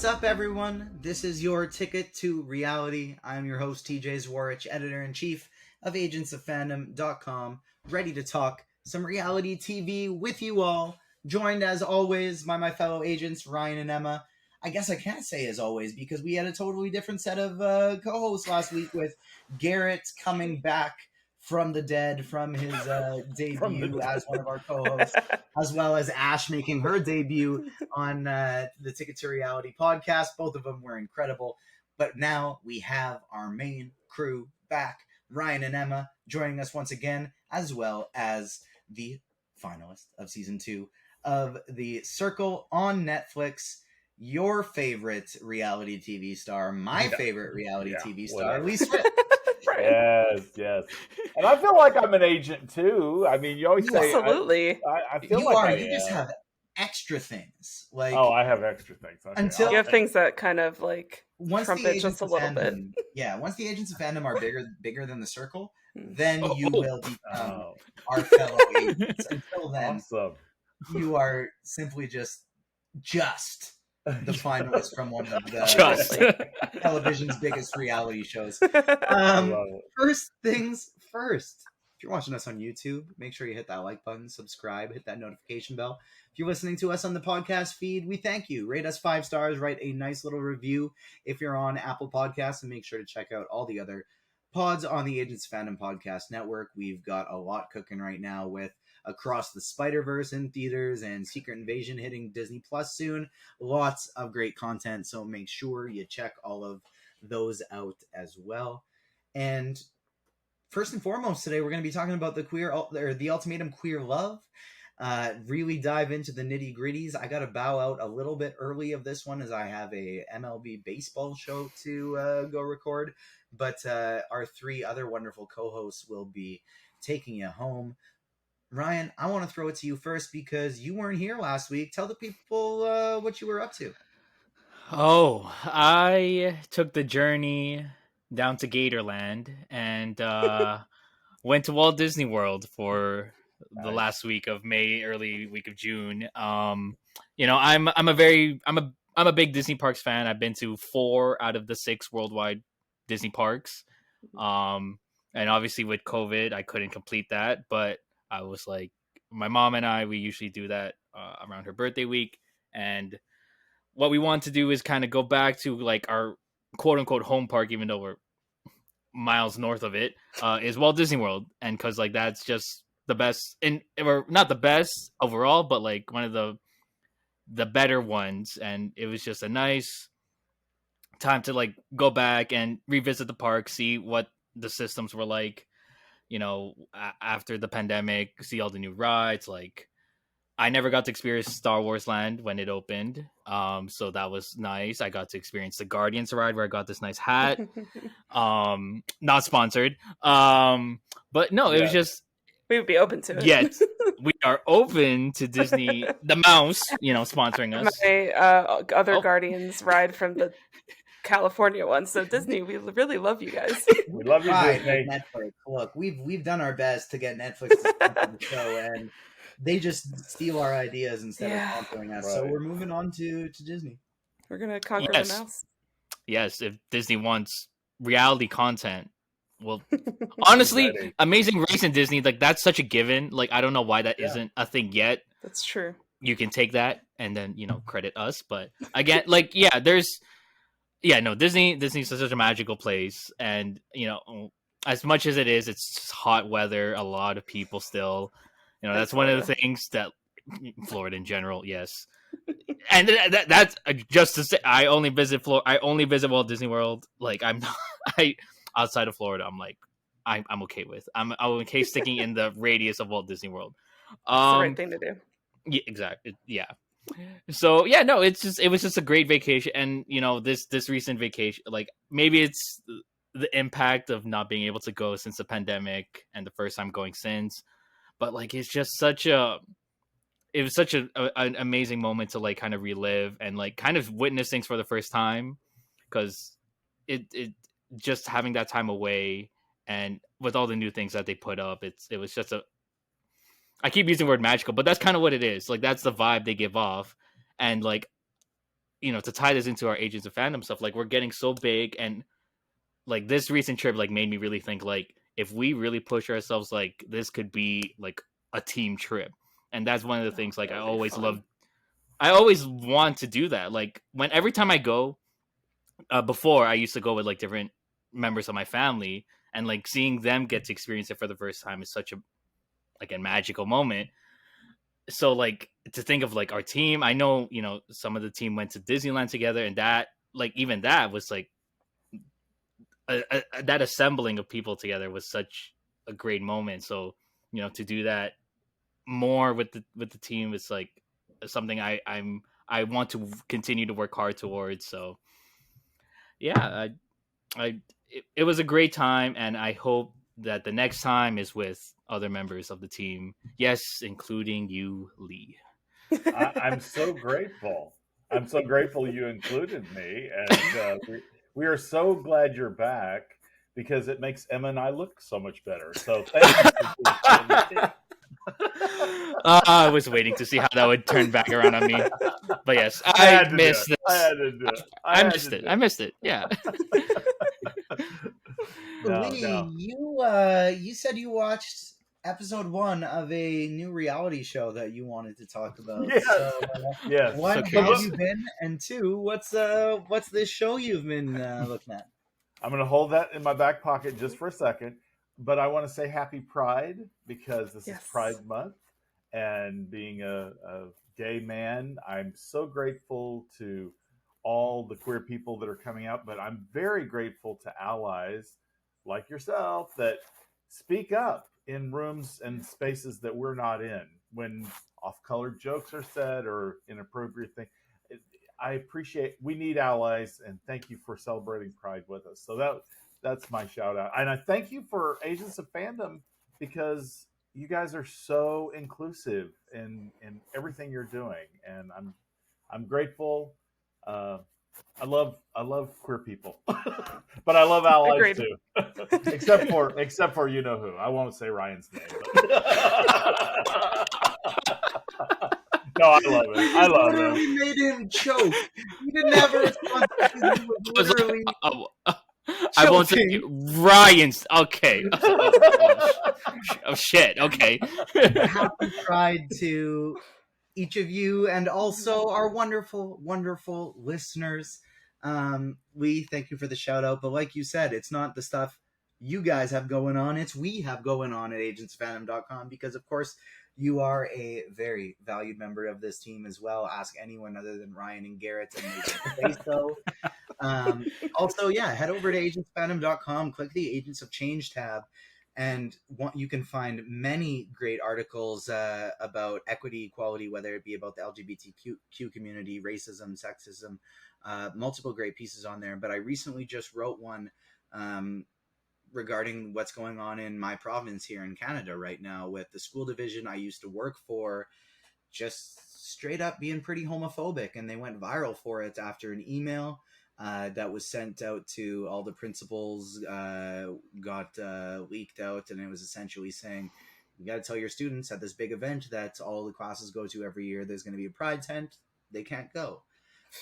What's up, everyone? This is your ticket to reality. I'm your host, TJ Zwarich, editor-in-chief of AgentsOfFandom.com, ready to talk some reality TV with you all. Joined, as always, by my fellow agents, Ryan and Emma. I guess I can't say as always, because we had a totally different set of co-hosts last week, with Garrett coming back from the dead from his debut as one of our co-hosts, as well as Ash making her debut on the Ticket to Reality podcast. Both of them were incredible. But now we have our main crew back. Ryan and Emma joining us once again, as well as the finalist of season 2 of The Circle on Netflix. Your favorite reality TV star, my favorite reality TV star, Lee Swift. Yes. And I feel like I'm an agent too. I mean, you always say absolutely. I feel you like are. I You am. just have extra things. Like, I have extra things. Okay. Until you have things that kind of like once trumpet just a little bit. Yeah, once the Agents of Fandom are bigger than the Circle, Hmm. then you will become our fellow agents. Until then, awesome. You are simply just the finalist from one of Just. television's biggest reality shows. I love it. First things first. If you're watching us on YouTube, make sure you hit that like button, subscribe, hit that notification bell. If you're listening to us on the podcast feed, we thank you. Rate us 5 stars, write a nice little review if you're on Apple Podcasts, and make sure to check out all the other pods on the Agents Fandom Podcast Network. We've got a lot cooking right now with Across the Spider-Verse in theaters and Secret Invasion hitting Disney Plus soon. Lots of great content, so make sure you check all of those out as well. And first and foremost, today we're going to be talking about the Ultimatum Queer Love. Really dive into the nitty gritties. I got to bow out a little bit early of this one, as I have a MLB baseball show to go record. But our 3 other wonderful co-hosts will be taking you home. Ryan, I want to throw it to you first because you weren't here last week. Tell the people what you were up to. Oh, I took the journey down to Gatorland and went to Walt Disney World for the last week of May, early week of June. I'm a big Disney Parks fan. I've been to 4 out of the 6 worldwide Disney parks. And obviously with COVID, I couldn't complete that, but I was like, my mom and I, we usually do that around her birthday week. And what we want to do is kind of go back to like our quote unquote home park, even though we're miles north of it, is Walt Disney World. And cause like, that's just the best, or not the best overall, but like one of the better ones. And it was just a nice time to like go back and revisit the park, see what the systems were like, after the pandemic, see all the new rides. Like, I never got to experience Star Wars Land when it opened, so that was nice. I got to experience the Guardians ride, where I got this nice hat. Not sponsored, but no, it was just, we would be open to it. Yes, we are open to Disney, the mouse, sponsoring us. My other Guardians ride from the California one. So Disney, we really love you guys. We love you, Disney. Netflix. Look, we've done our best to get Netflix to sponsor the show, and they just steal our ideas instead of sponsoring us. Right. So we're moving on to Disney. We're gonna conquer the mouse. Yes, if Disney wants reality content, well, honestly, Amazing Race in Disney, like that's such a given. Like I don't know why that isn't a thing yet. That's true. You can take that and then credit us, but again, like Disney's such a magical place, and as much as it's hot weather, a lot of people still, that's one of the things that Florida in general, yes, and that's just to say, I only visit Walt Disney World. Like I'm not, outside of Florida, I'm like I'm okay with. I'm okay sticking in the radius of Walt Disney World. That's the right thing to do. Yeah, exactly. Yeah. So yeah, no, it was just a great vacation, and this recent vacation, like maybe it's the impact of not being able to go since the pandemic and the first time going since, but like it's just it was such an amazing moment to like kind of relive and like kind of witness things for the first time, because it just having that time away and with all the new things that they put up, it was just I keep using the word magical, but that's kind of what it is. Like that's the vibe they give off. And like, to tie this into our Agents of Fandom stuff, like we're getting so big, and like this recent trip like made me really think like if we really push ourselves, like this could be like a team trip. And that's one of the things like I always want to do that. Like every time I go, before I used to go with like different members of my family, and like seeing them get to experience it for the first time is such a magical moment. So like to think of like our team, I know, some of the team went to Disneyland together, and that like even that was like that assembling of people together was such a great moment. So to do that more with the team is like something I want to continue to work hard towards. So yeah, it was a great time, and I hope that the next time is with other members of the team. Yes, including you, Lee. I'm so grateful. I'm so grateful you included me, and we are so glad you're back because it makes Emma and I look so much better. So thank you. I was waiting to see how that would turn back around on me, but yes, I missed this. I had to do it. I missed it. Yeah. Lee, you said you watched episode 1 of a new reality show that you wanted to talk about. Yes. So, yes. one, So how have you been? And 2, what's this show you've been looking at? I'm going to hold that in my back pocket just for a second, but I want to say Happy Pride because this is Pride Month, and being a gay man, I'm so grateful to all the queer people that are coming out, but I'm very grateful to allies like yourself that speak up in rooms and spaces that we're not in when off-colored jokes are said or inappropriate things. I appreciate, we need allies, and thank you for celebrating Pride with us. So that's my shout out. And I thank you for Agents of Fandom because you guys are so inclusive in everything you're doing. And I'm grateful. I love queer people, but I love allies Agreed. too. except for you know who. I won't say Ryan's name. No, I love it. I love literally it. made him choke. He didn't have a response. He was literally I won't say Ryan's. Okay. Oh shit. Okay. Happy Pride to each of you, and also our wonderful, wonderful listeners. We thank you for the shout out, but like you said, it's not the stuff you guys have going on, it's we have going on at agentsfandom.com, because of course you are a very valued member of this team as well. Ask anyone other than Ryan and Garrett and they say so. Also, head over to agentsfandom.com, click the Agents of Change tab, and you can find many great articles about equity, equality, whether it be about the LGBTQ community, racism, sexism, multiple great pieces on there. But I recently just wrote one regarding what's going on in my province here in Canada right now with the school division I used to work for, just straight up being pretty homophobic. And they went viral for it after an email that was sent out to all the principals got leaked out, and it was essentially saying, you got to tell your students at this big event that all the classes go to every year, there's going to be a pride tent, they can't go.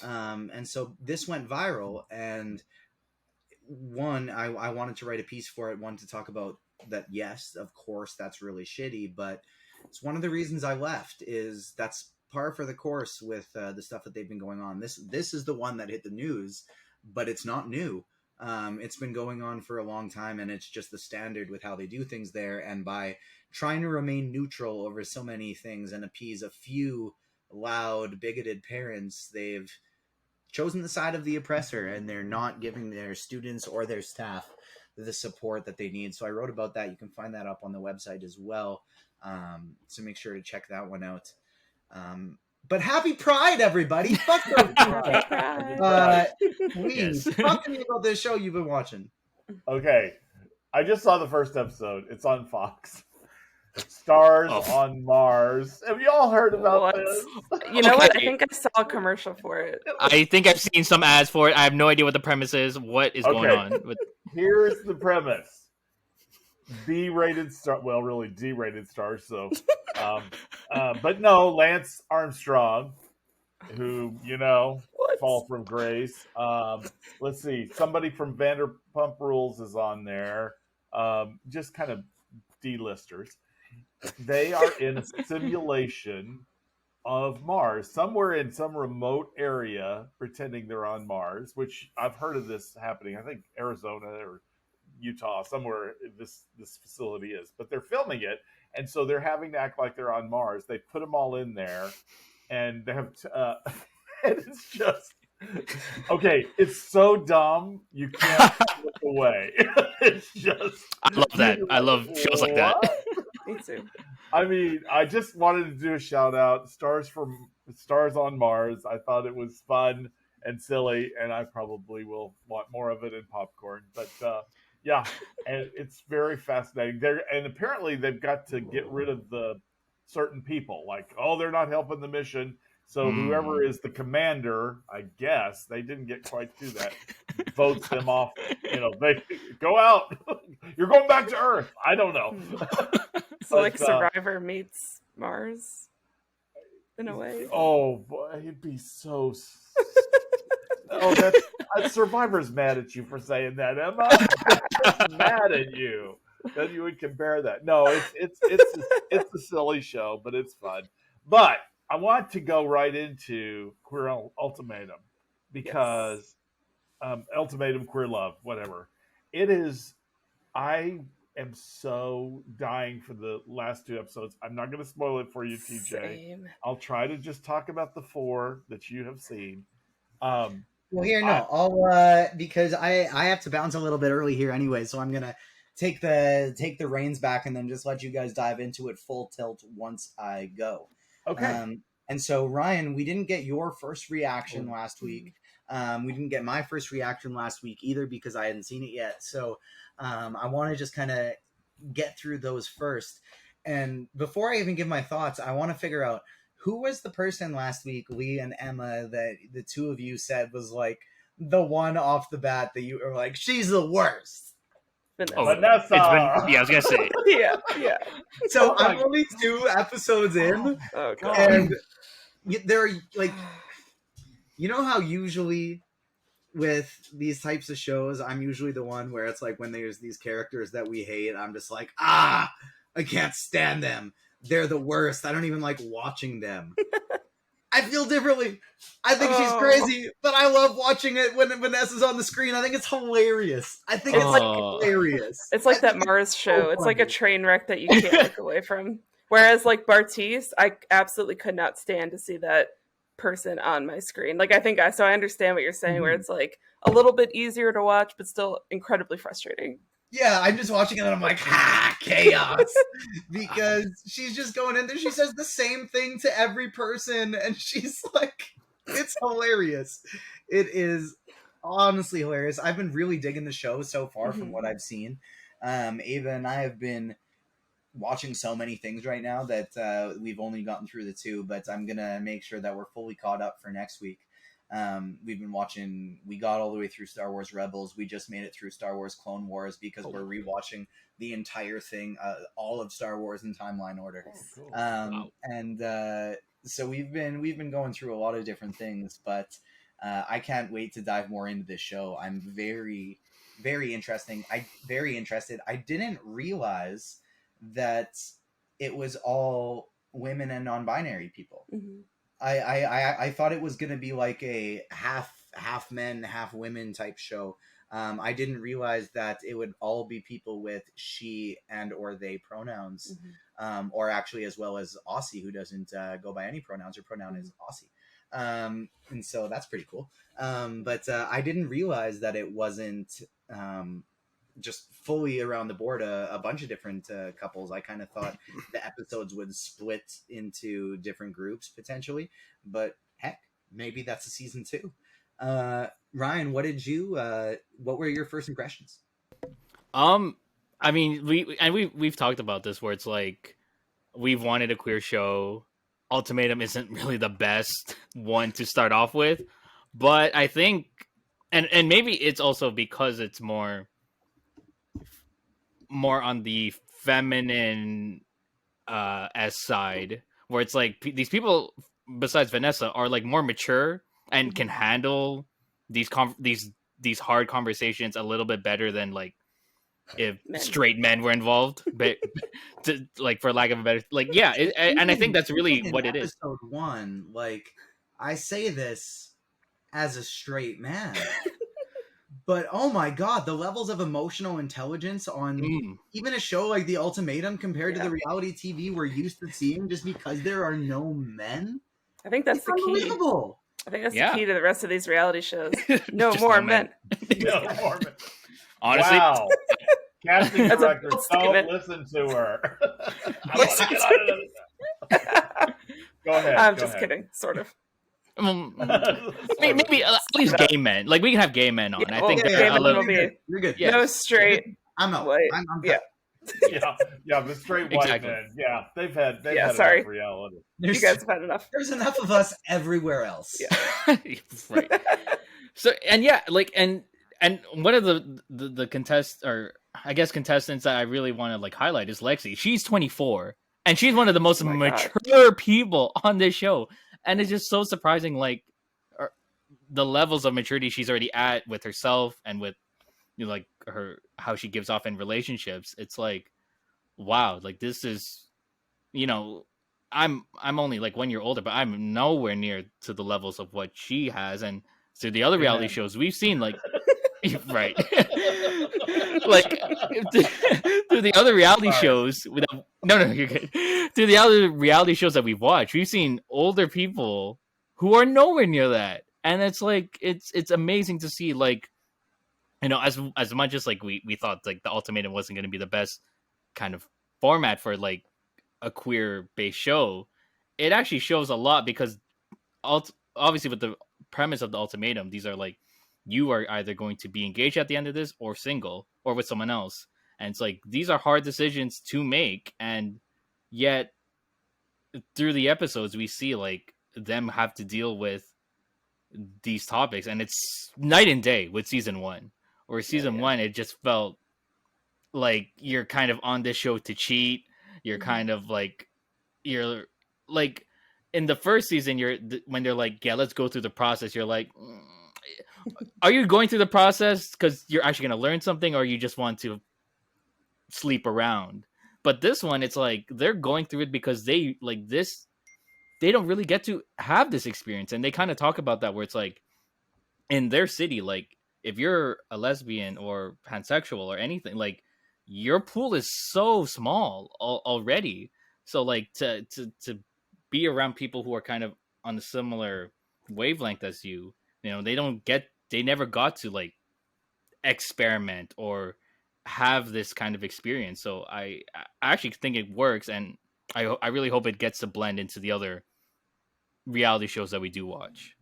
And so this went viral, and one, I wanted to write a piece for it, one to talk about that. Yes, of course, that's really shitty, but it's one of the reasons I left, is that's par for the course with the stuff that they've been going on. This is the one that hit the news, but it's not new. It's been going on for a long time, and it's just the standard with how they do things there. And by trying to remain neutral over so many things and appease a few loud, bigoted parents, they've chosen the side of the oppressor, and they're not giving their students or their staff the support that they need. So I wrote about that. You can find that up on the website as well. So make sure to check that one out. But happy Pride, everybody! Fuck those Pride. Please, Yes. talk to me about this show you've been watching. Okay, I just saw the first episode. It's on Fox. Stars on Mars. Have you all heard about What? this? You know what? I Okay. think I saw a commercial for it. I think I've seen some ads for it. I have no idea what the premise is. What is going Okay. on? With... Here's the premise. B-rated star, well, really D-rated stars. So, but no, Lance Armstrong, who What? fall from grace. Let's see. Somebody from Vanderpump Rules is on there. Just kind of D-listers. They are in a simulation of Mars, somewhere in some remote area, pretending they're on Mars, which I've heard of this happening. I think Arizona or Utah, somewhere this facility is, but they're filming it, and so they're having to act like they're on Mars. They put them all in there, and they have, and it's just okay. It's so dumb you can't look away. It's just I love that. I love shows like that. Me too. I mean, I just wanted to do a shout out. Stars on Mars. I thought it was fun and silly, and I probably will want more of it in popcorn. But yeah, and it's very fascinating. And apparently they've got to get rid of the certain people. Like, oh, they're not helping the mission. So whoever is the commander, I guess they didn't get quite to that, votes them off. They go out. You're going back to Earth. I don't know. So like Survivor meets Mars in a way. Oh boy, it'd be so. Survivor's mad at you for saying that, Emma. Mad at you. Then you would compare that. No, it's a silly show, but it's fun. But I want to go right into Queer Ultimatum because Ultimatum, Queer Love, whatever. It is. I am so dying for the last 2 episodes. I'm not going to spoil it for you, TJ. Same. I'll try to just talk about the 4 that you have seen. Well, here, no, I'll because I have to bounce a little bit early here anyway, so I'm gonna take the reins back and then just let you guys dive into it full tilt once I go. Okay. And so Ryan, we didn't get your first reaction last week. We didn't get my first reaction last week either because I hadn't seen it yet. So I want to just kind of get through those first. And before I even give my thoughts, I want to figure out who was the person last week, Lee and Emma, that the two of you said was like the one off the bat that you were like, she's the worst. Vanessa. I was gonna say. yeah. So I'm only 2 episodes in, Oh god. and they're like, you know how usually with these types of shows, I'm usually the one where it's like when there's these characters that we hate, I'm just like, I can't stand them. They're the worst. I don't even like watching them. I feel differently. I think she's crazy, but I love watching it when Vanessa's on the screen. I think it's hilarious. I think it's like hilarious. It's like that Mars show. It's like a train wreck that you can't look away from. Whereas like Bartiz, I absolutely could not stand to see that person on my screen. Like I understand what you're saying, where it's like a little bit easier to watch, but still incredibly frustrating. Yeah, I'm just watching it and I'm like, chaos. Because she's just going in there. She says the same thing to every person. And she's like, it's hilarious. It is honestly hilarious. I've been really digging the show so far from what I've seen. Ava and I have been watching so many things right now that we've only gotten through the 2. But I'm going to make sure that we're fully caught up for next week. We've been watching, we got all the way through Star Wars Rebels. We just made it through Star Wars Clone Wars because we're rewatching the entire thing, all of Star Wars in timeline order. And so we've been going through a lot of different things, but I can't wait to dive more into this show. I'm very, very interested. I didn't realize that it was all women and non-binary people. I thought it was going to be like a half men, half women type show. I didn't realize that it would all be people with she and or they pronouns, or actually as well as Aussie, who doesn't go by any pronouns. Her pronoun is Aussie. And so that's pretty cool. But I didn't realize that it wasn't just fully around the board a bunch of different couples. I kind of thought the episodes would split into different groups potentially, but heck, maybe that's a season 2. Ryan, what were your first impressions? I mean, we've talked about this where it's like we've wanted a queer show. Ultimatum isn't really the best one to start off with, but I think and maybe it's also because it's more on the feminine S side, where it's like these people besides Vanessa are like more mature, and can handle these hard conversations a little bit better than like if straight men were involved, but like for lack of a better, like yeah, and I think that's really what it is. Episode 1, like I say this as a straight man. But oh my god, the levels of emotional intelligence on even a show like The Ultimatum compared to the reality TV we're used to seeing, just because there are no men. I think that's the key. I think that's the key to the rest of these reality shows. No more men. No more men. Honestly, wow. Casting director, don't listen to her. I want to get out of this. Go ahead. I'm just kidding, sort of. Maybe at least gay men. Like we can have gay men on. Yeah, I think gay men will be. You're good. Yes. No straight. I'm out. White. I'm yeah, the straight white men. Yeah, they've had enough reality. You guys have had enough. There's enough of us everywhere else. Yeah. Right. So and one of the contestants that I really want to like highlight is Lexi. She's 24 and she's one of the most mature people on this show. And it's just so surprising, like the levels of maturity she's already at with herself and with like how she gives off in relationships. It's like, wow, like this is, I'm only like 1 year older, but I'm nowhere near to the levels of what she has. And so the other reality shows we've seen, like, right, like through the other reality shows. You're good. Through the other reality shows that we've watched, we've seen older people who are nowhere near that, and it's like it's amazing to see. Like, as much as like we thought like the Ultimatum wasn't going to be the best kind of format for like a queer based show, it actually shows a lot because obviously with the premise of the Ultimatum, these are like you are either going to be engaged at the end of this or single or with someone else. And it's like, these are hard decisions to make. And yet through the episodes, we see like them have to deal with these topics. And it's night and day with season 1, or season 1, it just felt like you're kind of on this show to cheat. You're kind of like, you're like in the first season, when they're like, yeah, let's go through the process. You're like, are you going through the process because you're actually going to learn something, or you just want to sleep around? But this one, it's like they're going through it because they like this. They don't really get to have this experience, and they kind of talk about that where it's like in their city, like if you're a lesbian or pansexual or anything, like your pool is so small already. So like to be around people who are kind of on a similar wavelength as you. They never got to like experiment or have this kind of experience. So I actually think it works, and I really hope it gets to blend into the other reality shows that we do watch.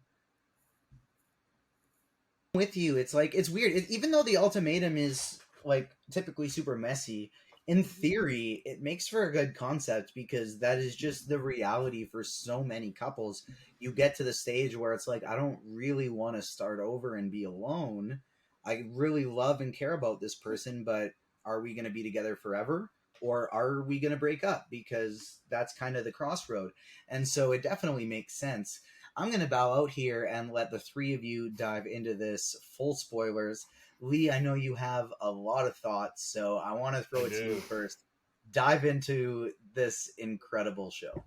With you, it's like, it's weird. Even though the Ultimatum is like typically super messy, in theory, it makes for a good concept because that is just the reality for so many couples. You get to the stage where it's like, I don't really want to start over and be alone. I really love and care about this person, but are we going to be together forever? Or are we going to break up? Because that's kind of the crossroad. And so it definitely makes sense. I'm going to bow out here and let the three of you dive into this, full spoilers. Lee, I know you have a lot of thoughts, so I want to throw it to you first. Dive into this incredible show.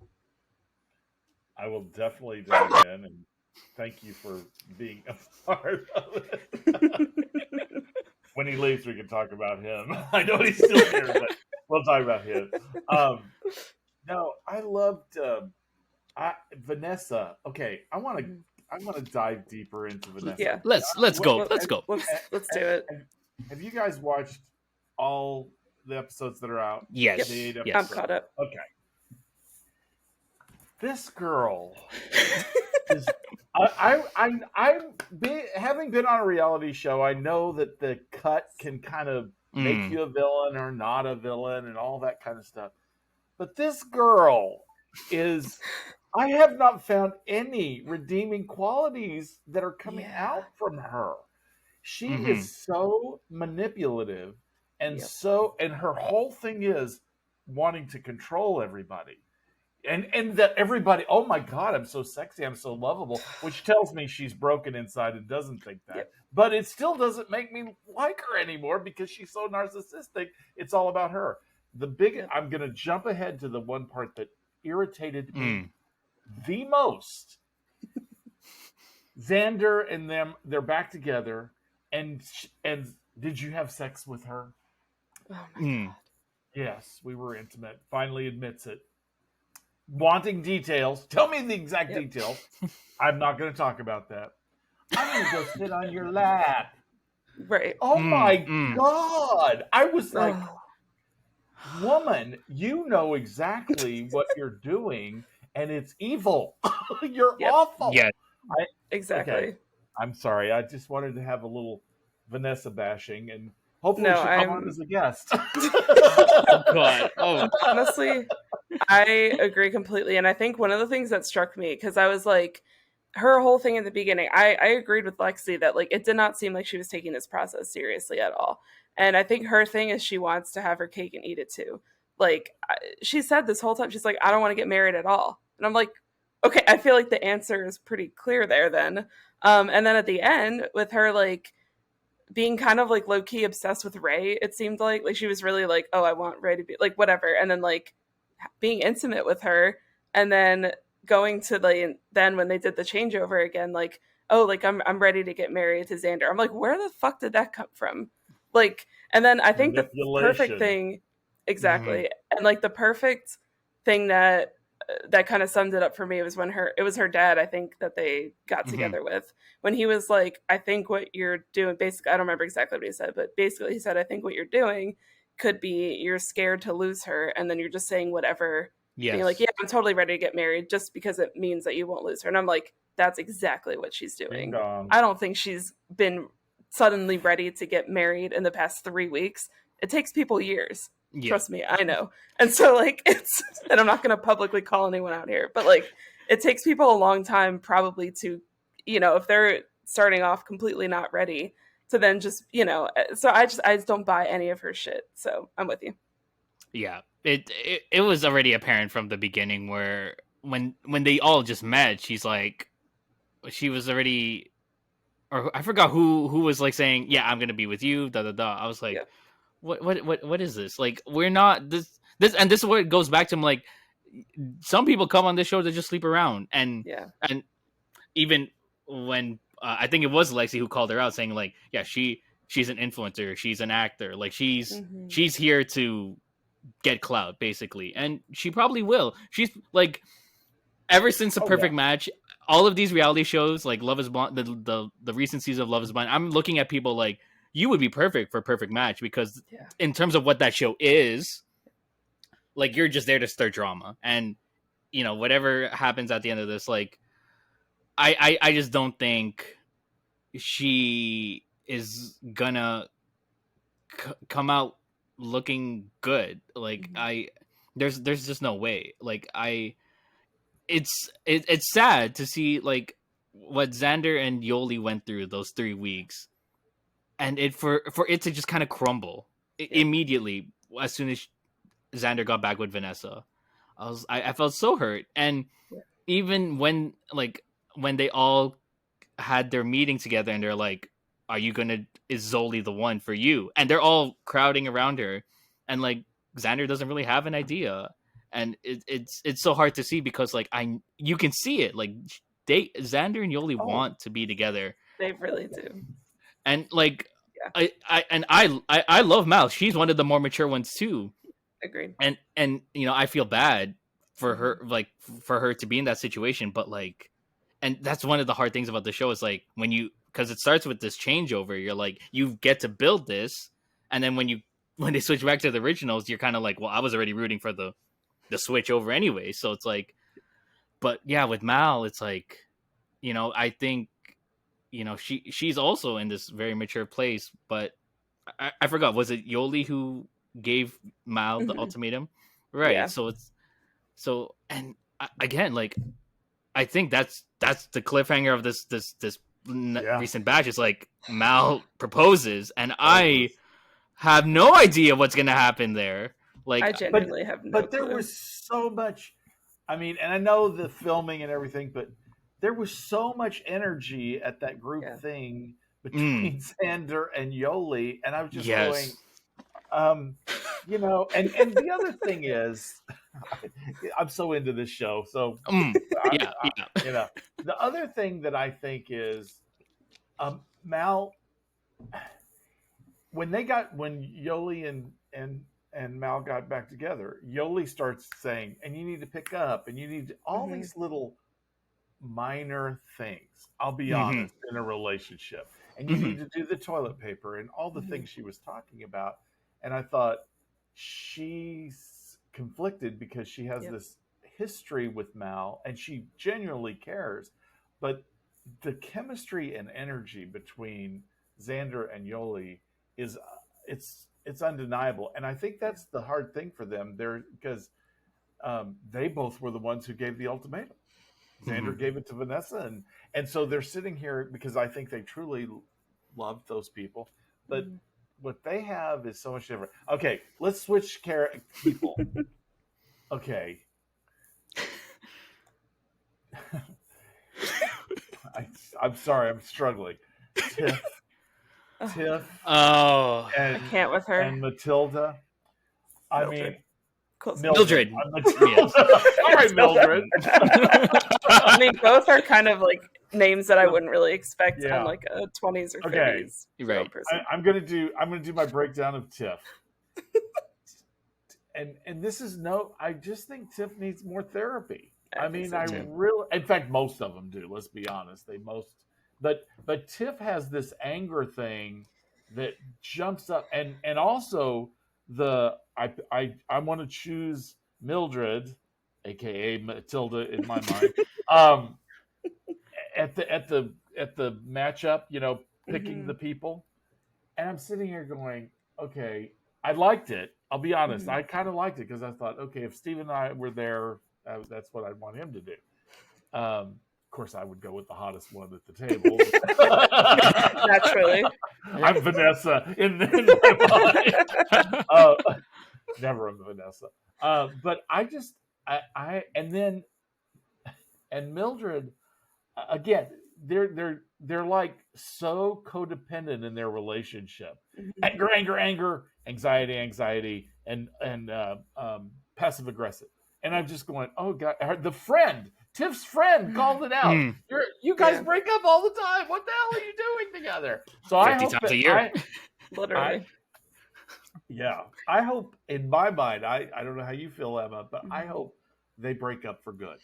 I will definitely dive in, and thank you for being a part of it. When he leaves, we can talk about him. I know he's still here, but we'll talk about him. No, I loved Vanessa. Okay, I want to dive deeper into Vanessa. Yeah, let's go. Let's do it. Have you guys watched all the episodes that are out? Yes. I'm caught up. Okay. This girl is. Having been on a reality show, I know that the cut can kind of make you a villain or not a villain and all that kind of stuff. But this girl is. I have not found any redeeming qualities that are coming out from her. She is so manipulative and and her whole thing is wanting to control everybody. and that everybody, oh my God, I'm so sexy, I'm so lovable, which tells me she's broken inside and doesn't think that. Yep. But it still doesn't make me like her anymore because she's so narcissistic. It's all about her. I'm going to jump ahead to the one part that irritated me the most. Xander and them, they're back together, and did you have sex with her? Oh my God. Yes, we were intimate. Finally admits it. Wanting details. Tell me the exact details. I'm not going to talk about that. I'm going to go sit on your lap. Right. Oh my God. I was like, woman, you know exactly what you're doing, and it's evil. You're awful. Yeah. Exactly. Okay. I'm sorry. I just wanted to have a little Vanessa bashing, and hopefully she'll come on as a guest. Oh God. Oh. Honestly, I agree completely. And I think one of the things that struck me, because I was like, her whole thing in the beginning, I agreed with Lexi that like it did not seem like she was taking this process seriously at all. And I think her thing is she wants to have her cake and eat it too. Like she said this whole time, she's like, I don't want to get married at all. And I'm like, okay, I feel like the answer is pretty clear there then. And then at the end with her like being kind of like low-key obsessed with Ray, it seemed like she was really like, oh, I want Ray to be like whatever. And then like being intimate with her, and then going to like then when they did the changeover again, like, oh, like I'm ready to get married to Xander. I'm like, where the fuck did that come from? Like, and then I think the perfect thing, exactly, and like the perfect thing that kind of summed it up for me was when it was her dad, I think, that they got together with, when he was like, I think what you're doing, basically, I don't remember exactly what he said, but basically he said, I think what you're doing could be you're scared to lose her, and then you're just saying whatever. Yes. Being like, yeah, I'm totally ready to get married just because it means that you won't lose her. And I'm like, that's exactly what she's doing. I don't think she's been suddenly ready to get married in the past 3 weeks. It takes people years. Yeah. Trust me, I know. And so like it's, and I'm not going to publicly call anyone out here, but like it takes people a long time probably to, you know, if they're starting off completely not ready, to then just, you know, so I just don't buy any of her shit. So I'm with you. Yeah. It was already apparent from the beginning where when they all just met, she's like, she was already, or I forgot who was like saying, yeah, I'm gonna be with you, da da da. I was like, what is this? Like, we're not this, and this is where it goes back to, like, some people come on this show to just sleep around, and even when I think it was Lexi who called her out, saying like, yeah, she's an influencer, she's an actor, like she's here to get clout basically, and she probably will. She's like, ever since the Perfect Match, all of these reality shows like Love is Blind, the recent season of Love is Blind, I'm looking at people like, you would be perfect for Perfect Match, because in terms of what that show is, like, you're just there to stir drama, and you know, whatever happens at the end of this, like, I just don't think she is gonna come out looking good. Like, there's just no way. Like, it's sad to see like what Xander and Yoli went through those 3 weeks, and for it to just kind of crumble immediately as soon as Xander got back with Vanessa. I felt so hurt, and even when they all had their meeting together and they're like, is Zoli the one for you? And they're all crowding around her, and like Xander doesn't really have an idea, and it's so hard to see, because like you can see it, like Xander and Yoli want to be together. They really do. And like I love Mal. She's one of the more mature ones too. Agreed. And you know, I feel bad for her, like for her to be in that situation, but like, and that's one of the hard things about the show is like, because it starts with this changeover, you're like, you get to build this, and then when they switch back to the originals, you're kind of like, well, I was already rooting for the switch over anyway. So it's like, but yeah, with Mal, it's like, you know, I think, you know, she's also in this very mature place, but I forgot, was it Yoli who gave Mal the ultimatum? Right. Yeah. So and again, like, I think that's the cliffhanger of this recent batch. Is like, Mal proposes, and I have no idea what's going to happen there. Like, I genuinely have no But there clue. was so much I mean, and I know the filming and everything, but there was so much energy at that group thing between Xander and Yoli, and I was just going, you know, and the other thing is, I'm so into this show, so yeah. You know, the other thing that I think is, Mal, when Yoli and Mal got back together, Yoli starts saying, and you need to pick up, and you need all these little minor things. I'll be honest, in a relationship, and you need to do the toilet paper and all the things she was talking about. And I thought, she's conflicted because she has this history with Mal, and she genuinely cares, but the chemistry and energy between Xander and Yoli is it's undeniable, and I think that's the hard thing for them there, because they both were the ones who gave the ultimatum. Xander gave it to Vanessa, and so they're sitting here because I think they truly loved those people, but what they have is so much different. Okay, let's switch people. Okay. I'm sorry, I'm struggling. Tiff. Oh, I can't with her. And Matilda. I mean, Mildred. All right, Mildred. I mean, both are kind of like names that I wouldn't really expect on like a 20s or 30s person. I'm gonna do my breakdown of Tiff. And this is I just think Tiff needs more therapy. I mean, in fact, most of them do. Let's be honest. But Tiff has this anger thing that jumps up, and also I want to choose Mildred, aka Matilda in my mind, at the matchup, you know, picking the people, and I'm sitting here going, okay, I liked it. I'll be honest, I kind of liked it because I thought, okay, if Steve and I were there, that's what I'd want him to do. Of course, I would go with the hottest one at the table. Naturally. I'm Vanessa in my mind. Never am Vanessa. But and Mildred, again, they're like so codependent in their relationship. Anger, anxiety, and passive aggressive. And I'm just going, oh God, Tiff's friend called it out. You guys break up all the time. What the hell are you doing together? So 50 times a year. Literally. I hope, in my mind, I don't know how you feel, Emma, but I hope they break up for good.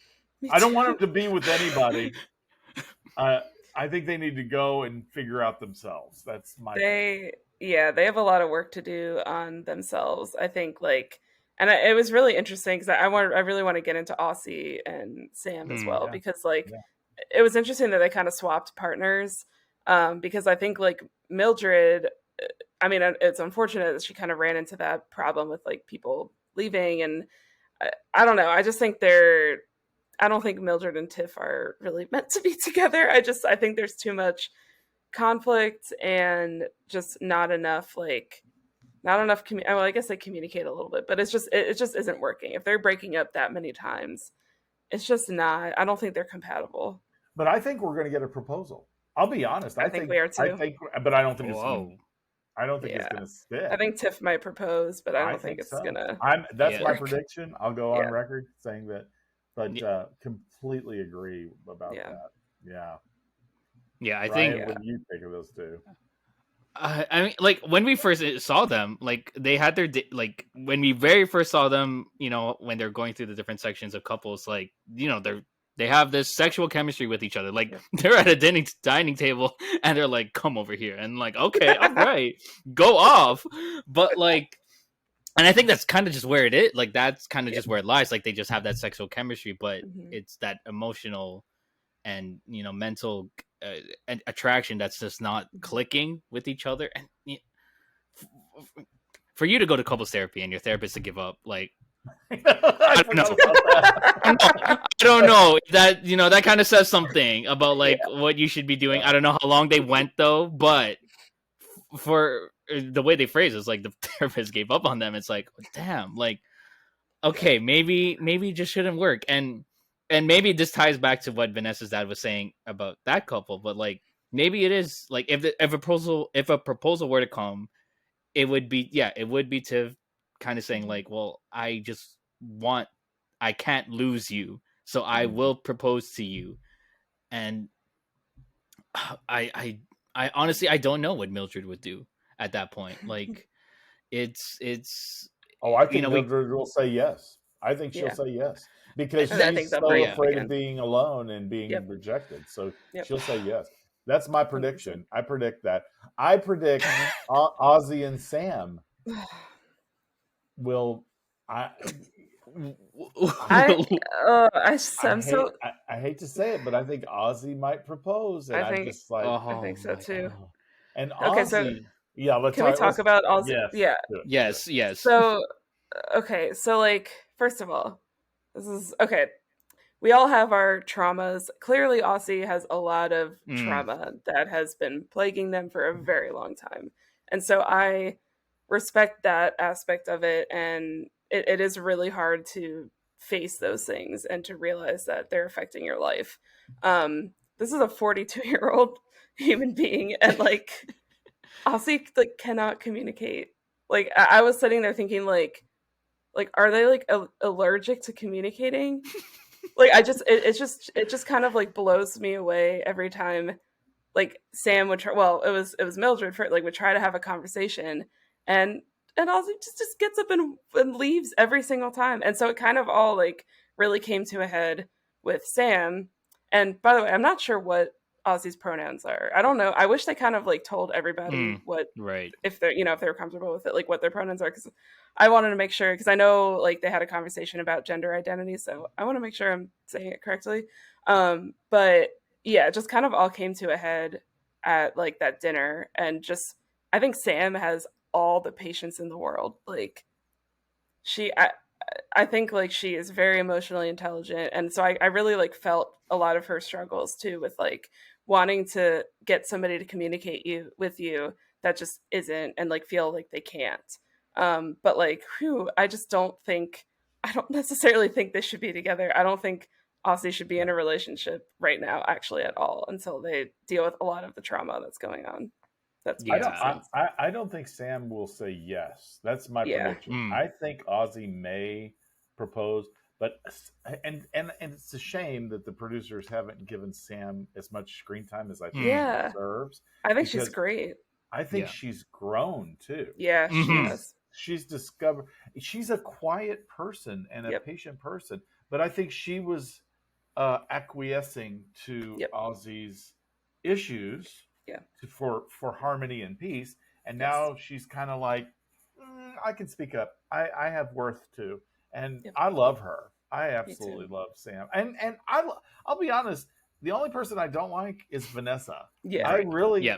I don't want them to be with anybody. I think they need to go and figure out themselves. That's my they have a lot of work to do on themselves. I think and it was really interesting because I really want to get into Aussie and Sam as well, because it was interesting that they kind of swapped partners, because I think Mildred, I mean, it's unfortunate that she kind of ran into that problem with people leaving, and I don't know. I just think I don't think Mildred and Tiff are really meant to be together. I think there's too much conflict and just not enough well, I guess they communicate a little bit, but it just isn't working. If they're breaking up that many times, it's just not. I don't think they're compatible. But I think we're going to get a proposal. I'll be honest. I think we are too. But I don't think it's going to stick. I think Tiff might propose, but I don't think it's going to. That's my prediction. I'll go on record saying that, but completely agree about that. Yeah. Yeah, I Ryan, think. What do you think of those two? I mean, when we first saw them, they had their when we very first saw them, when they're going through the different sections of couples, they have this sexual chemistry with each other. They're at a dining table and they're like, "Come over here," and okay, all right, go off. But and I think that's kind of just where it is. That's kind of just where it lies. They just have that sexual chemistry, but it's that emotional and mental attraction that's just not clicking with each other. And for you to go to couples therapy and your therapist to give up, I don't know. I don't know. That that kind of says something about what you should be doing. I don't know how long they went though, but for the way they phrase it, it's the therapist gave up on them. It's damn, okay, maybe it just shouldn't work. And maybe this ties back to what Vanessa's dad was saying about that couple, but like maybe it is like if a proposal were to come, it would be Tiv kind of saying like, well, I can't lose you, so I will propose to you. And I honestly I don't know what Mildred would do at that point. Like it's Oh, I think Mildred will say yes. I think she'll say yes because she's so afraid of being alone and being rejected. So she'll say yes. That's my prediction. I predict that. I predict Ozzy and Sam will. I hate to say it, but I think Ozzy might propose, and I think so too. And Ozzy, so can we talk about Ozzy? Yes. So, okay, so like, first of all, this is okay. We all have our traumas. Clearly, Ozzy has a lot of trauma that has been plaguing them for a very long time, and so I respect that aspect of it, and it is really hard to face those things and to realize that they're affecting your life. This is a 42-year-old human being, and like Ozzy like cannot communicate. Like I was sitting there thinking like are they like allergic to communicating? Like it just kind of like blows me away every time like Sam would try, well it was Mildred for like would try to have a conversation and Ozzy just gets up and leaves every single time. And so it kind of all like really came to a head with Sam. And by the way, I'm not sure what Ozzy's pronouns are. I don't know. I wish they kind of like told everybody if they're if they were comfortable with it, like what their pronouns are, because I wanted to make sure, because I know like they had a conversation about gender identity, so I want to make sure I'm saying it correctly. But yeah, it just kind of all came to a head at like that dinner, and just I think Sam has all the patience in the world. Like I think like she is very emotionally intelligent, and so I really like felt a lot of her struggles too with like wanting to get somebody to communicate with you that just isn't, and like feel like they can't. But like, I don't necessarily think they should be together. I don't think Ozzy should be in a relationship right now, actually, at all, until they deal with a lot of the trauma that's going on. I don't think Sam will say yes. That's my prediction. I think Ozzy may propose, but and it's a shame that the producers haven't given Sam as much screen time as I think she deserves. I think she's great. I think she's grown too. Yeah, she has. She's discovered. She's a quiet person and a patient person, but I think she was acquiescing to Ozzy's issues. For harmony and peace, and now she's kind of like, I can speak up. I have worth too, and I love her. I absolutely love Sam, and I'll be honest. The only person I don't like is Vanessa. I really, I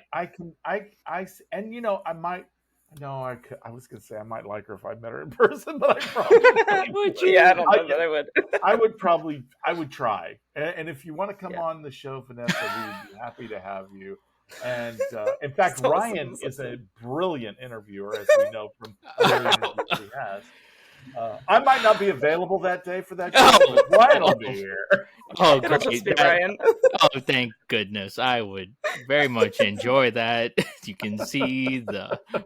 and I might. No, I was gonna say I might like her if I met her in person, but I probably would. I don't know that I would. I would try. And if you want to come on the show, Vanessa, we'd be happy to have you. And in fact, Ryan is a brilliant interviewer, as we know from other interviews he has. I might not be available that day for that show, but Ryan will be here. Oh, great. Ryan. Oh, thank goodness. I would very much enjoy that. You can see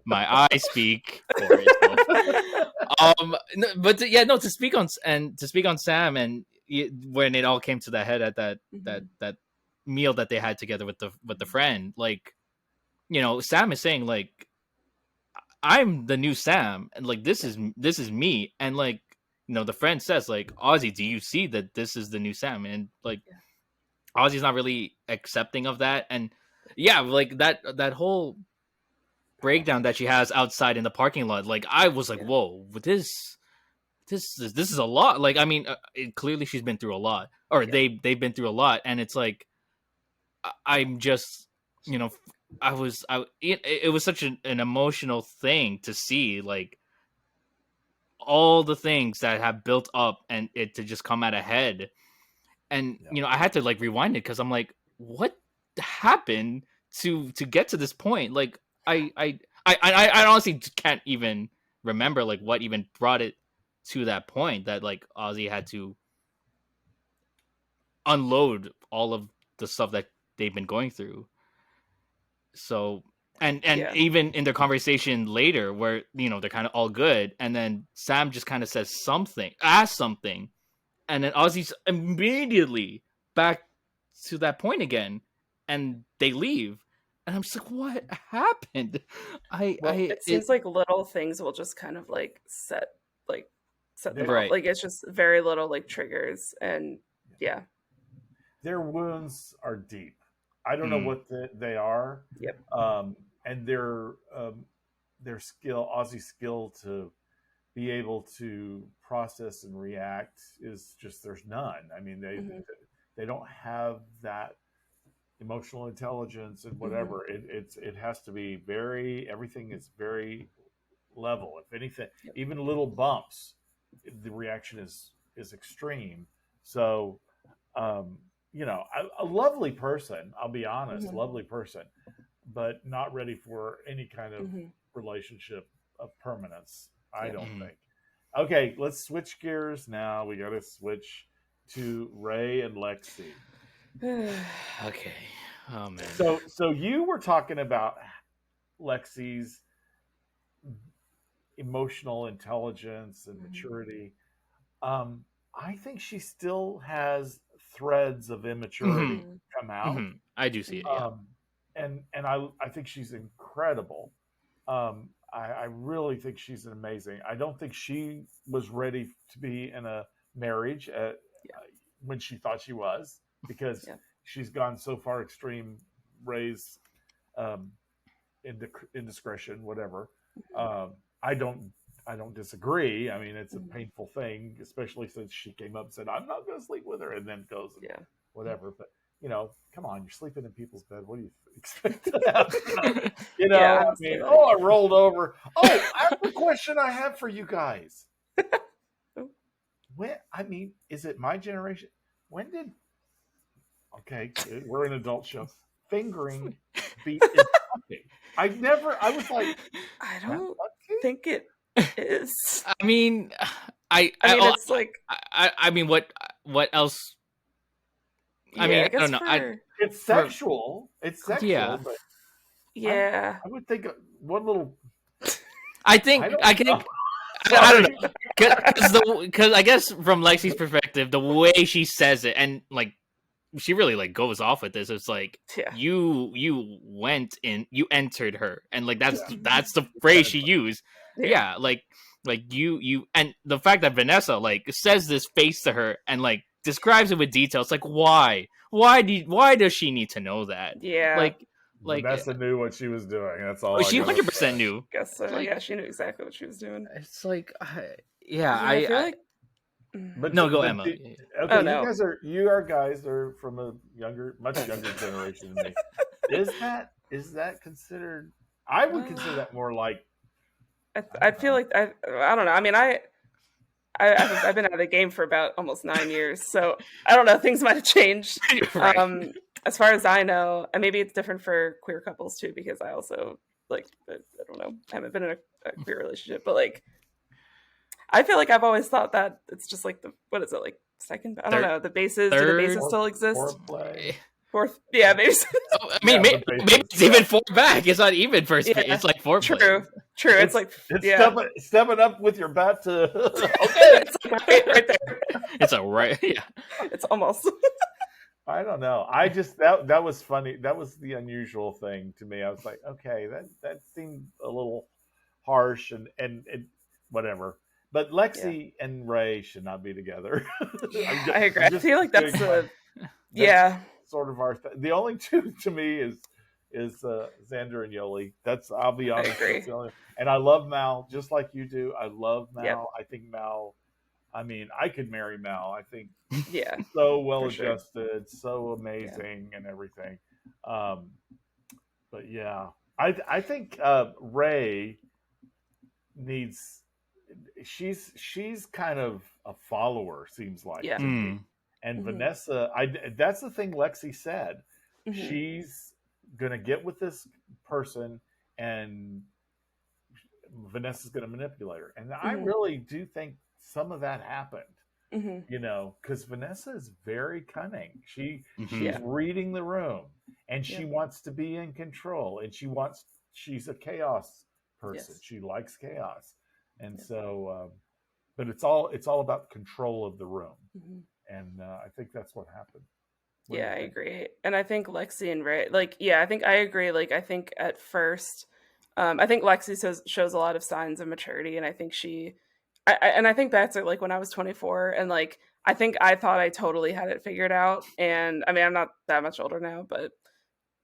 my eye speak for itself. To speak on Sam, and when it all came to the head at that meal that they had together with the friend, like, Sam is saying like, I'm the new Sam, and like this is me, and like, the friend says like, Ozzy, do you see that this is the new Sam? And like, Ozzy's not really accepting of that, and like that whole breakdown that she has outside in the parking lot, like I was like, whoa, this is a lot. Like, I mean, clearly she's been through a lot, or they've been through a lot, and it's like, I'm just, it was such an emotional thing to see, like, all the things that have built up and it to just come at a head. And, I had to like rewind it, because I'm like, what happened to get to this point? Like, I honestly can't even remember like what even brought it to that point that like Ozzy had to unload all of the stuff that they've been going through. So and even in their conversation later where they're kind of all good, and then Sam just kind of asks something, and then Ozzy's immediately back to that point again, and they leave. And I'm just like, what happened? It seems like little things will just kind of like set them right. off. Like it's just very little like triggers, and yeah. Their wounds are deep. I don't know what they are. Yep. And their skill, Ozzy's skill to be able to process and react is just, there's none. I mean, they don't have that emotional intelligence and whatever. It has to be everything is very level. If anything, even little bumps, the reaction is extreme. So, a lovely person, I'll be honest, lovely person, but not ready for any kind of relationship of permanence, I don't think. Okay, let's switch gears now. We got to switch to Ray and Lexi. Okay. Oh man. So you were talking about Lexi's emotional intelligence and maturity. I think she still has threads of immaturity come out. I do see it. Yeah. And I think she's incredible. I really think she's amazing. I don't think she was ready to be in a marriage when she thought she was, because she's gone so far extreme, Ray's indiscretion, whatever. I don't disagree. I mean, it's a painful thing, especially since she came up and said, I'm not going to sleep with her, and then goes and whatever. But, come on, you're sleeping in people's bed. What do you expect to happen? I mean, I rolled over. Oh, I have a question I have for you guys. Is it my generation? When did, we're an adult show, fingering be fucking? I was like, I don't think it is. I mean, it's like, I mean, what else? I mean, I don't know. It's sexual. It's sexual. Yeah. But yeah. I would think one little. I don't know, because I guess from Lexi's perspective, the way she says it, and like she really like goes off with this. It's like you went in, you entered her, and like that's the phrase she used. Yeah, like you, and the fact that Vanessa like says this face to her and like describes it with detail. It's like, why does she need to know that? Yeah, like Vanessa knew what she was doing. That's all. She 100% knew. Guess so. Like, she knew exactly what she was doing. It's like, I feel like. But no, go Emma. Okay, no. You guys are from a much younger generation than me. Is that considered? I would consider that more like. I feel like I don't know. I mean, I've been out of the game for about almost 9 years, so I don't know. Things might have changed. Right. As far as I know, and maybe it's different for queer couples too, because I also I don't know. I haven't been in a queer relationship, but like, I feel like I've always thought that it's just like second. I don't know. The bases. Do the bases still exist? Fourth. Yeah, maybe. I mean, maybe it's even 4 back. It's not even first base. It's like 4. True. It's like stepping up with your bat to. It's like right there. It's a right. Yeah. It's almost. I don't know. I just that was funny. That was the unusual thing to me. I was like, okay, that seemed a little harsh and whatever. But Lexi and Ray should not be together. I agree. I feel like that's sort of our. The only two to me is Xander and Yoli. I'll be honest. I agree. And I love Mal just like you do. I love Mal. Yep. I think Mal. I mean, I could marry Mal. I think so well adjusted, so amazing, and everything. But yeah, I think Ray needs. She's kind of a follower, seems like. Yeah. To me. And Vanessa, that's the thing Lexi said. She's gonna get with this person, and Vanessa's gonna manipulate her. And I really do think some of that happened. Mm-hmm. You know, because Vanessa is very cunning. She's Yeah. reading the room, and she Yeah. wants to be in control, and she's a chaos person. Yes. She likes chaos, and Yeah. so, but it's all about control of the room, Mm-hmm. and I think that's what happened. What do Yeah, you I think? agree. And I think Lexi and Ray, like, yeah, I think I agree. Like, I think at first, I think Lexi shows a lot of signs of maturity, and I think and I think that's like when I was 24, and like, I think I thought I totally had it figured out. And I mean, I'm not that much older now, but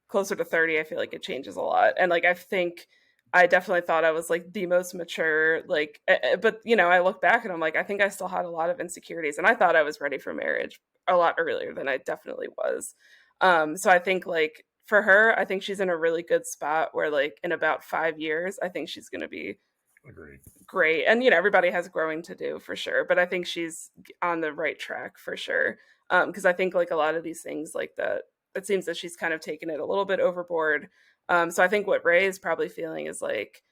closer to 30, I feel like it changes a lot. And like, I think I definitely thought I was like the most mature, like, but you know, I look back and I'm like, I think I still had a lot of insecurities, and I thought I was ready for marriage a lot earlier than I definitely was. So I think like for her, I think she's in a really good spot where like in about 5 years, I think she's going to be Agreed. great. And, you know, everybody has growing to do for sure, but I think she's on the right track for sure. Because I think like a lot of these things like that, it seems that she's kind of taken it a little bit overboard. So I think what Ray is probably feeling is like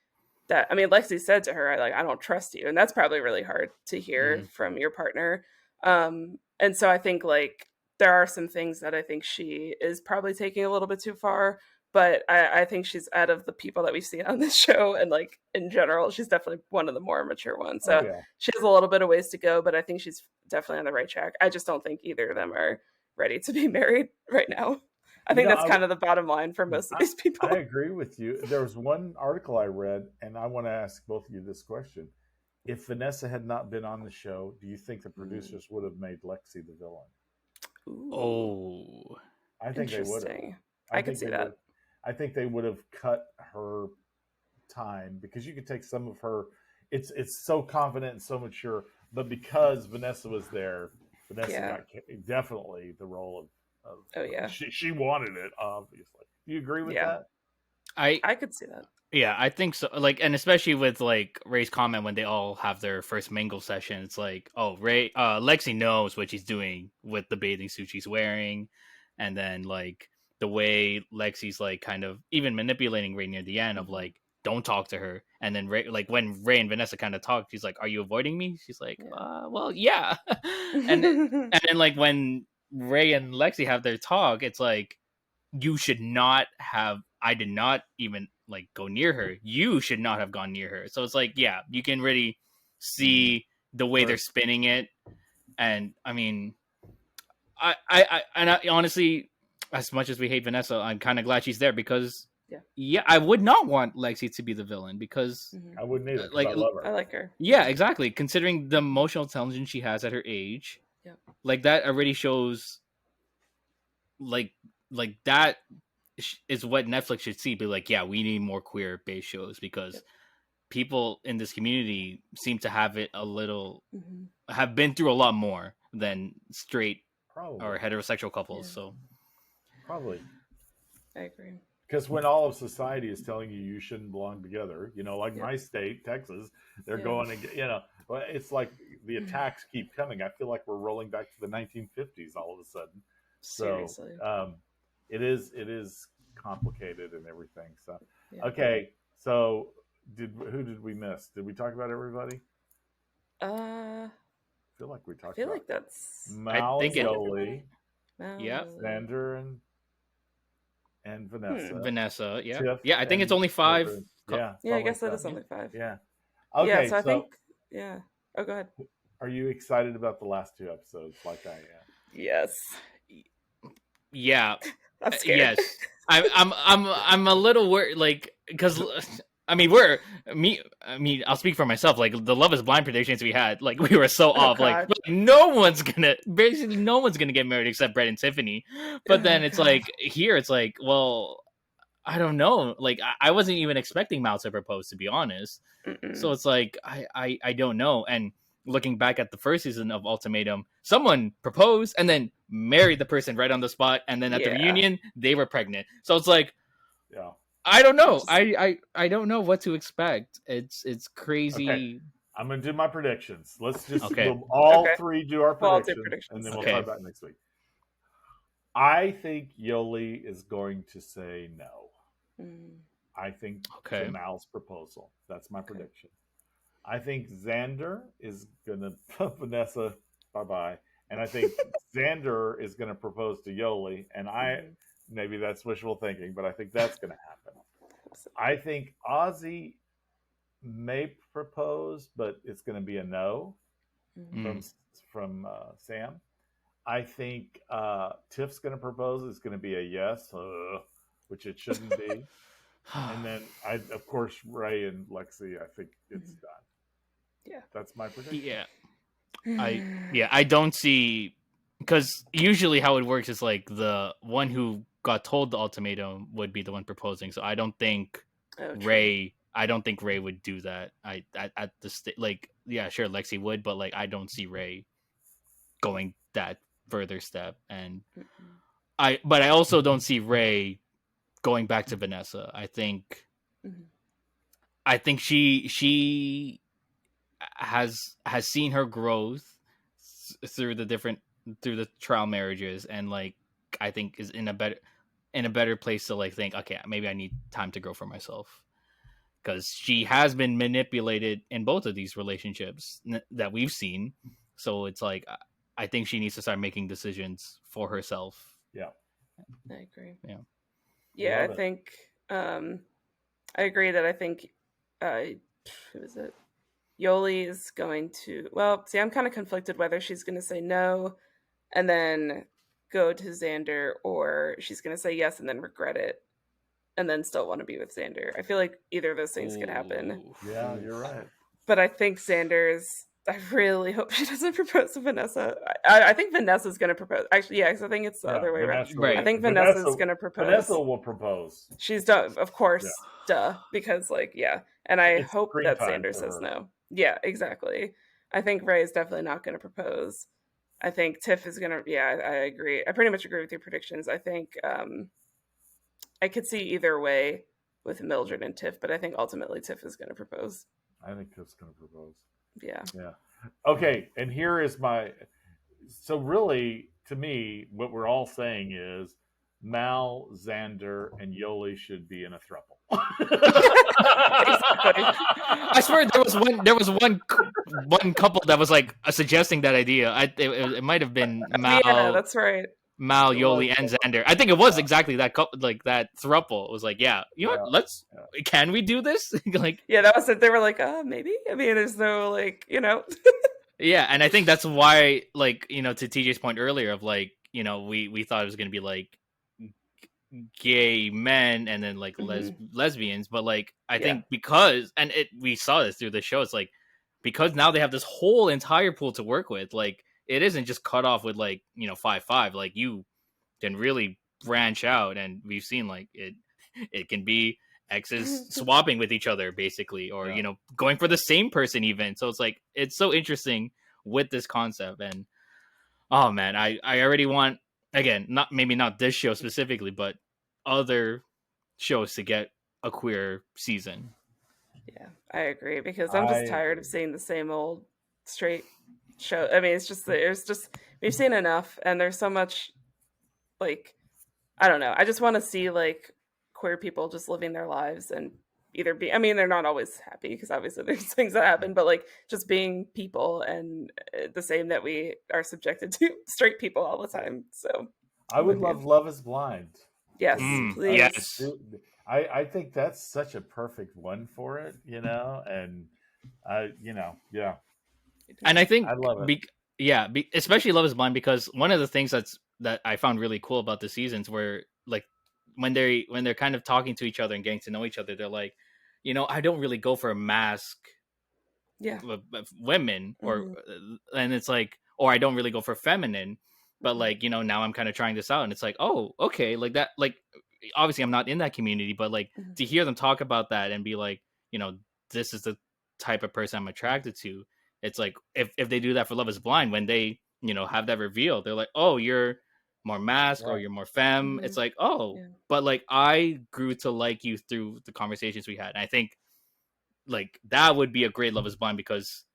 that. I mean, Lexi said to her, I don't trust you. And that's probably really hard to hear from your partner. And so I think like there are some things that I think she is probably taking a little bit too far, but I think she's out of the people that we've seen on this show, and like in general, she's definitely one of the more mature ones. So she has a little bit of ways to go, but I think she's definitely on the right track. I just don't think either of them are ready to be married right now. I think that's kind of the bottom line for most of these people. I agree with you. There was one article I read, and I want to ask both of you this question. If Vanessa had not been on the show, do you think the producers would have made Lexi the villain? Ooh. Oh, I think they would have. I could see that. I think they would have cut her time, because you could take some of her. It's so confident and so mature, but because Vanessa was there, Vanessa got definitely the role of. Oh yeah, she wanted it, obviously. Do you agree with that? I could see that. Yeah, I think so. Like, and especially with like Ray's comment when they all have their first mingle session, it's like, oh, Lexi knows what she's doing with the bathing suit she's wearing, and then like the way Lexi's like kind of even manipulating Ray near the end of like, don't talk to her, and then Ray, like when Ray and Vanessa kind of talk, she's like, are you avoiding me? She's like, well, yeah, and then like when Ray and Lexi have their talk, it's like, you should not have. I did not even like go near her. You should not have gone near her. So it's like, yeah, you can really see the way they're spinning it. And I mean, I honestly, as much as we hate Vanessa, I'm kind of glad she's there, because yeah, I would not want Lexi to be the villain, because I wouldn't either. Like, I love her. I like her. Yeah, exactly. Considering the emotional intelligence she has at her age, like that already shows, like that is what Netflix should see. Be like, yeah, we need more queer-based shows, because people in this community seem to have it a little, have been through a lot more than straight or heterosexual couples. So probably, I agree. Because when all of society is telling you shouldn't belong together, you know, like my state, Texas, they're going to, you know, it's like the attacks keep coming. I feel like we're rolling back to the 1950s all of a sudden. Seriously. So it is complicated and everything. So okay, so who did we miss? Did we talk about everybody? I feel like we talked. I feel like that's Mal and Yoli, Xander and Vanessa. Vanessa, yeah, Tiff, I think it's only 5. Yeah, I guess that is only 5. Yeah. Okay, so I think Oh, go ahead. Are you excited about the last 2 episodes, like I am? Yes. Yeah. I'm scared. Yes. I'm a little worried, like, because I mean, I'll speak for myself. Like, the Love Is Blind predictions we had, like, we were so off. God. Like, no one's gonna get married except Brett and Tiffany. But then it's like, here it's like, well, I don't know. Like, I wasn't even expecting Mal to propose, to be honest. So it's like, I don't know. And looking back at the first season of Ultimatum, someone proposed and then married the person right on the spot, and then at the reunion they were pregnant. So it's like, I don't know. I don't know what to expect. It's crazy. Okay. I'm gonna do my predictions. Let's just we'll all 3 do our predictions, and then we'll talk about it next week. I think Yoli is going to say no. I think to Mal's proposal. That's my prediction. I think Xander is gonna Vanessa, bye bye, and I think Xander is gonna propose to Yoli, and maybe that's wishful thinking, but I think that's gonna happen. I think Ozzy may propose, but it's gonna be a no from Sam. I think Tiff's gonna propose. It's gonna be a yes, which it shouldn't be. And then of course, Ray and Lexi. I think it's done. Yeah, that's my prediction. I don't see, because usually how it works is like the one who got told the ultimatum would be the one proposing. So I don't think Ray would do that. At the like, yeah, sure, Lexi would, but like I don't see Ray going that further step, and I also don't see Ray going back to Vanessa. I think she has seen her growth through the trial marriages, and like I think is in a better place to like think, okay, maybe I need time to grow for myself, because she has been manipulated in both of these relationships that we've seen. So it's like I think she needs to start making decisions for herself. Yeah, I agree. Yeah, I think I agree that I think who is it? Yoli is going to, well, see, I'm kind of conflicted whether she's going to say no and then go to Xander, or she's going to say yes and then regret it and then still want to be with Xander. I feel like either of those things could happen. Yeah, you're right. But I think I really hope she doesn't propose to Vanessa. I think Vanessa's going to propose. Actually, yeah, because I think it's the other way around. Right. I think Vanessa's going to propose. Vanessa will propose. She's done, of course, duh, because like, yeah. And I hope that Xander says no. Yeah, exactly. I think Ray is definitely not going to propose. I think Tiff is going to, I agree. I pretty much agree with your predictions. I think I could see either way with Mildred and Tiff, but I think ultimately Tiff is going to propose. I think Tiff's going to propose. Yeah. Okay, and here is so really, to me, what we're all saying is Mal, Xander, and Yoli should be in a throuple. I swear there was one couple that was like suggesting that idea. It might have been Mal. Yeah, that's right. Mal, Yoli, and Xander. I think it was exactly that like that throuple. It was like, yeah, you know what? Can we do this? Like, yeah, that was it. They were like, maybe. I mean, there's no like, Yeah, and I think that's why, like, to TJ's point earlier of like, we thought it was gonna be like gay men and then like lesbians, but like I think because we saw this through the show, it's like because now they have this whole entire pool to work with, like it isn't just cut off with like 5-5, like you can really branch out, and we've seen like it can be exes swapping with each other basically, or going for the same person even. So it's like it's so interesting with this concept, and oh man, I already want, again, maybe not this show specifically, but other shows to get a queer season. Yeah, I agree, because I'm just tired of seeing the same old straight show. I mean, we've seen enough, and there's so much, like, I don't know. I just want to see like queer people just living their lives and either be, I mean, they're not always happy because obviously there's things that happen, but like just being people, and the same that we are subjected to straight people all the time. So I would love Love is Blind. Yes, please. Yes. I think that's such a perfect one for it, and yeah. And I think I love it. Especially Love is Blind, because one of the things that I found really cool about the seasons were like when they're kind of talking to each other and getting to know each other, they're like, I don't really go for a mask of women, or and it's like, or I don't really go for feminine, but like, now I'm kind of trying this out, and it's like, oh, okay, like that, like obviously I'm not in that community, but like to hear them talk about that and be like, this is the type of person I'm attracted to. It's like if they do that for Love is Blind, when they have that reveal, they're like, oh, you're more mask, or you're more femme. It's like, oh, but like I grew to like you through the conversations we had, and I think like that would be a great Love is Blind, because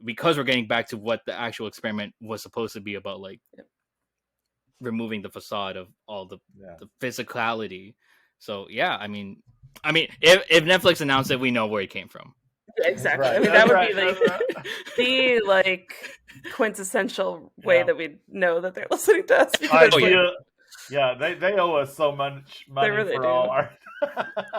we're getting back to what the actual experiment was supposed to be about, like removing the facade of all the physicality. So yeah, I mean if Netflix announced it, we know where it came from. Yeah, exactly. Right. I mean, That's that would right. be like the like quintessential way that we know that they're listening to us. Because they owe us so much money really for do. all our.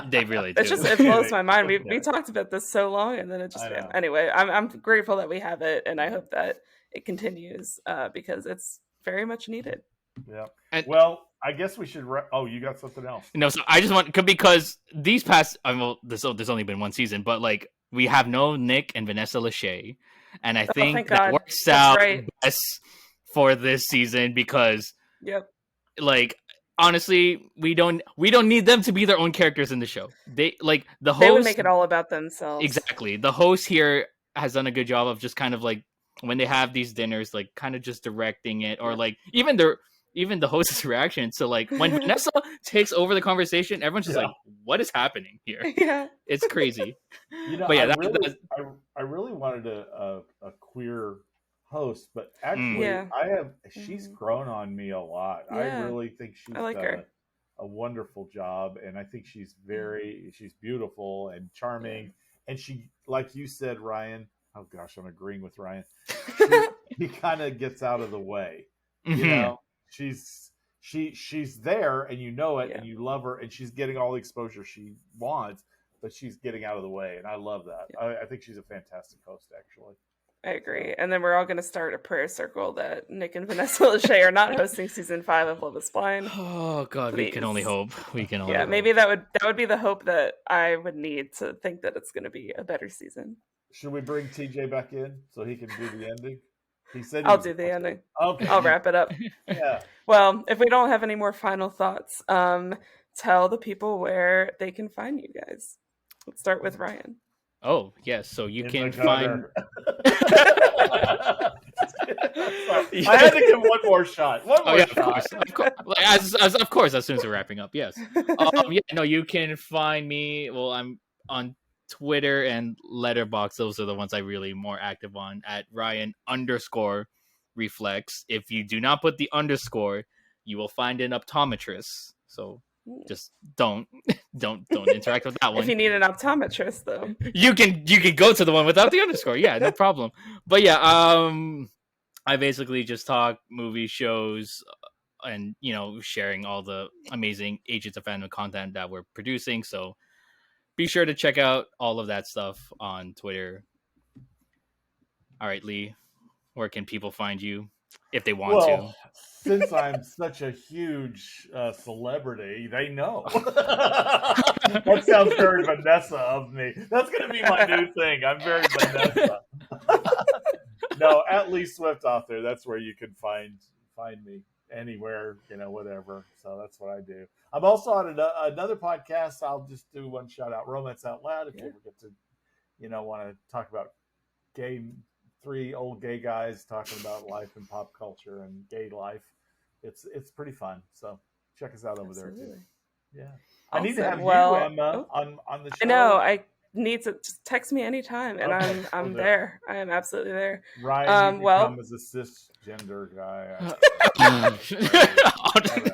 They really do. It's just it blows my mind. We talked about this so long, and then it just anyway. I'm grateful that we have it, and I hope that it continues because it's very much needed. Yeah. And, well, I guess we should. You got something else? No, so I just want because these past. Well, there's only been one season, but like we have no Nick and Vanessa Lachey, and I think that works out best for this season because. Yep. Like honestly, we don't need them to be their own characters in the show. They like the host. They would make it all about themselves. Exactly. The host here has done a good job of just kind of like when they have these dinners, like kind of just directing it, or like even the host's reaction. So like when Vanessa takes over the conversation, everyone's just like, "What is happening here?" Yeah, it's crazy. But yeah, I really wanted a queer host, but actually she's grown on me a lot. I really think she's done a wonderful job, and I think she's beautiful and charming, and she, like you said, Ryan, oh gosh, I'm agreeing with Ryan, he kind of gets out of the way. You know, she's there and you know it, and you love her, and she's getting all the exposure she wants, but she's getting out of the way, and I love that. I think she's a fantastic host, actually. I agree. And then we're all going to start a prayer circle that Nick and Vanessa Lachey are not hosting season 5 of Love Is Blind. Oh God, please. We can only hope. Hope. Maybe that would be the hope that I would need to think that it's going to be a better season. Should we bring TJ back in so he can do the ending? He said I'll do the ending. Okay. I'll wrap it up. Yeah. Well, if we don't have any more final thoughts, tell the people where they can find you guys. Let's start with Ryan. Oh, yes. So you can find. I had to give one more shot. Of course. As soon as we're wrapping up, yes. You can find me. Well, I'm on Twitter and Letterboxd. Those are the ones I really more active on at Ryan_Reflex. If you do not put the underscore, you will find an optometrist. So. Just don't interact with that one. If you need an optometrist, though, you can go to the one without the underscore. Yeah, no problem. But yeah, I basically just talk movie shows, and sharing all the amazing Agents of Fandom content that we're producing. So be sure to check out all of that stuff on Twitter. All right, Lee, where can people find you if they want to? Since I'm such a huge celebrity, they know. That sounds very Vanessa of me. That's going to be my new thing. I'm very Vanessa. No, at Lee Swift Author. That's where you can find me anywhere, whatever. So that's what I do. I'm also on another podcast. I'll just do one shout out, Romance Out Loud. If you ever get to, want to talk about three old gay guys talking about life and pop culture and gay life. It's pretty fun. So check us out over there too. Yeah. Awesome. I need to have you, Emma, on the show. I know. I need to just text me anytime, and I'm there. I am absolutely there. Ryan, come as a cisgender guy.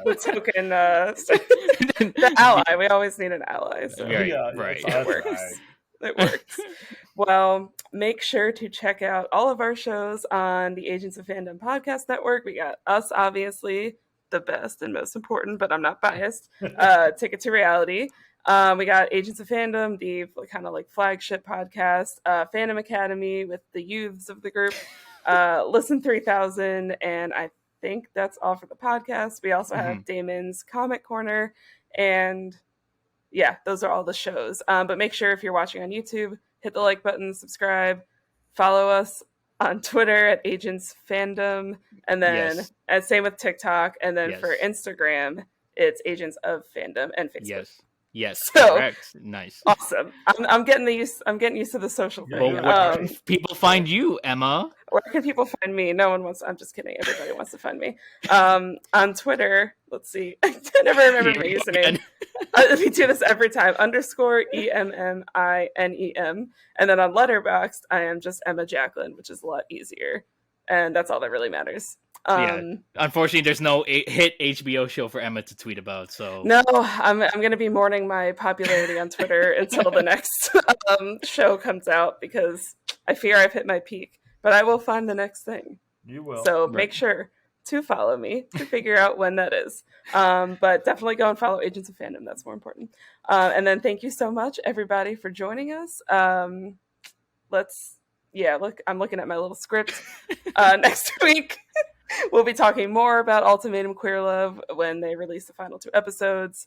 The token, the ally. We always need an ally. So. Right. It works. Right. It works. Well, make sure to check out all of our shows on the Agents of Fandom podcast network. We got us, obviously, the best and most important, but I'm not biased. Ticket to Reality. We got Agents of Fandom, the kind of like flagship podcast, Fandom Academy with the youths of the group, Listen 3000, and I think that's all for the podcast. We also have Damon's Comic Corner, and yeah, those are all the shows. But make sure if you're watching on YouTube, hit the like button, subscribe, follow us on Twitter at Agents Fandom, and then and same with TikTok, and then for Instagram, it's Agents of Fandom and Facebook. Yes. So, correct. Nice. Awesome. I'm getting used to the social thing. Where can people find you, Emma? Where can people find me? No one wants. I'm just kidding. Everybody wants to find me. On Twitter. Let's see. I never remember my username. We do this every time. _EMMINEM. And then on Letterboxd, I am just Emma Jacqueline, which is a lot easier. And that's all that really matters. Unfortunately, there's no hit HBO show for Emma to tweet about. So no, I'm going to be mourning my popularity on Twitter until the next show comes out, because I fear I've hit my peak. But I will find the next thing. You will. So make sure to follow me to figure out when that is. But definitely go and follow Agents of Fandom. That's more important. And then thank you so much, everybody, for joining us. I'm looking at my little script. Next week, we'll be talking more about Ultimatum Queer Love when they release the final 2 episodes.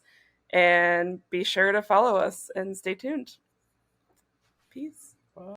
And be sure to follow us and stay tuned. Peace.